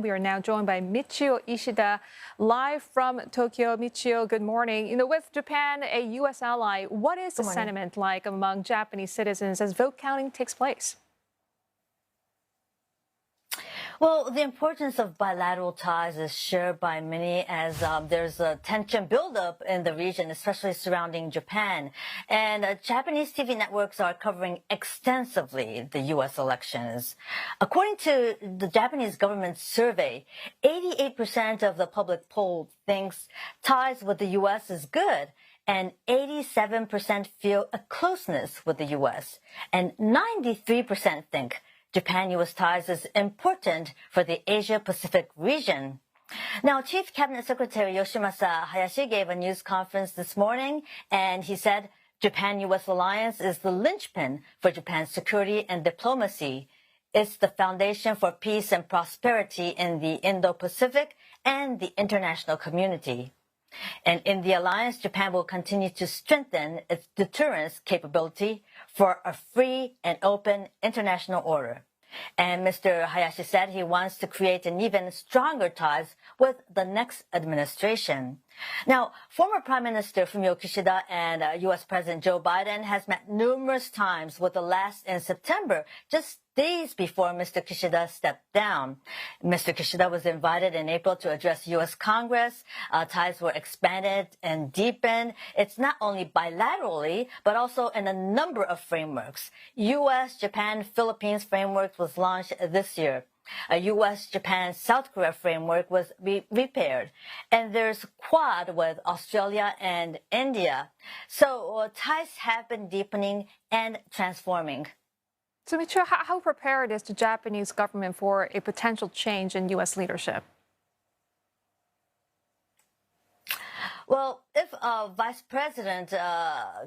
We are now joined by Michio Ishida, live from Tokyo. Michio, good morning. With Japan, a U.S. ally, what is the sentiment like among Japanese citizens as vote counting takes place? Well, the importance of bilateral ties is shared by many as there's a tension buildup in the region, especially surrounding Japan. And Japanese TV networks are covering extensively the U.S. elections. According to the Japanese government survey, 88% of the public poll thinks ties with the U.S. is good, and 87% feel a closeness with the U.S., and 93% think Japan-U.S. ties is important for the Asia-Pacific region. Now, Chief Cabinet Secretary Yoshimasa Hayashi gave a news conference this morning, and he said Japan-U.S. alliance is the linchpin for Japan's security and diplomacy. It's the foundation for peace and prosperity in the Indo-Pacific and the international community. And in the alliance, Japan will continue to strengthen its deterrence capability for a free and open international order. And Mr. Hayashi said he wants to create an even stronger ties with the next administration. Now, former Prime Minister Fumio Kishida and U.S. President Joe Biden has met numerous times, with the last in September, just days before Mr. Kishida stepped down. Mr. Kishida was invited in April to address U.S. Congress. Ties were expanded and deepened. It's not only bilaterally, but also in a number of frameworks. U.S., Japan, Philippines framework was launched this year. A U.S., Japan, South Korea framework was repaired. And there's Quad with Australia and India. So ties have been deepening and transforming. So, Michio, how prepared is the Japanese government for a potential change in U.S. leadership? Well, if Vice President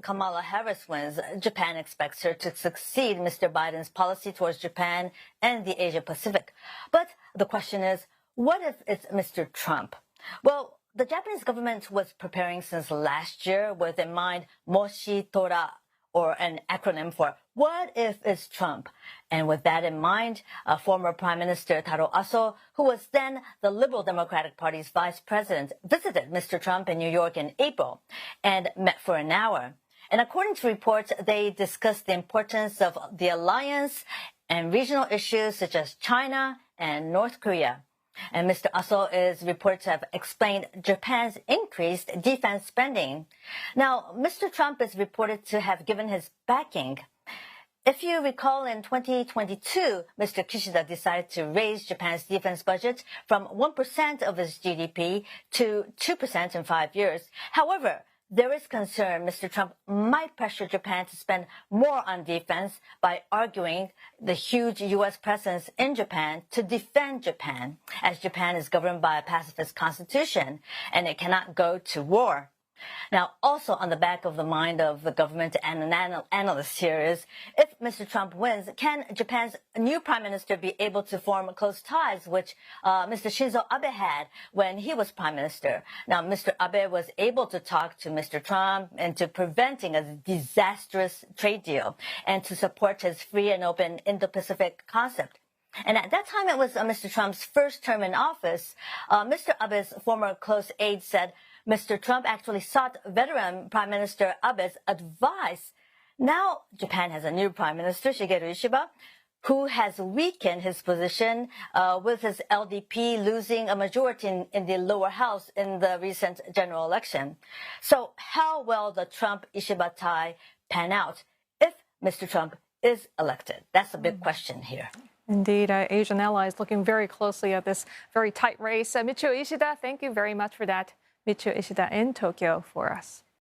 Kamala Harris wins, Japan expects her to succeed Mr. Biden's policy towards Japan and the Asia Pacific. But the question is, what if it's Mr. Trump? Well, the Japanese government was preparing since last year with in mind Moshi Tora, or an acronym for what if it's Trump. And with that in mind, former Prime Minister Taro Aso, who was then the Liberal Democratic Party's vice president, visited Mr. Trump in New York in April and met for an hour. And according to reports, they discussed the importance of the alliance and regional issues such as China and North Korea. And Mr. Aso is reported to have explained Japan's increased defense spending. Now, Mr. Trump is reported to have given his backing. If you recall, in 2022, Mr. Kishida decided to raise Japan's defense budget from 1% of its GDP to 2% in 5 years. However, there is concern Mr. Trump might pressure Japan to spend more on defense by arguing the huge U.S. presence in Japan to defend Japan, as Japan is governed by a pacifist constitution and it cannot go to war. Now, also on the back of the mind of the government and analysts here is, if Mr. Trump wins, can Japan's new prime minister be able to form close ties, which Mr. Shinzo Abe had when he was prime minister? Now, Mr. Abe was able to talk to Mr. Trump into preventing a disastrous trade deal and to support his free and open Indo-Pacific concept. And at that time, it was Mr. Trump's first term in office. Mr. Abe's former close aide said Mr. Trump actually sought veteran Prime Minister Abe's advice. Now, Japan has a new Prime Minister, Shigeru Ishiba, who has weakened his position with his LDP losing a majority in the lower house in the recent general election. So how will the Trump-Ishiba tie pan out if Mr. Trump is elected? That's a big question here. Indeed, Asian allies looking very closely at this very tight race. Michio Ishida, thank you very much for that. Michio Ishida in Tokyo for us.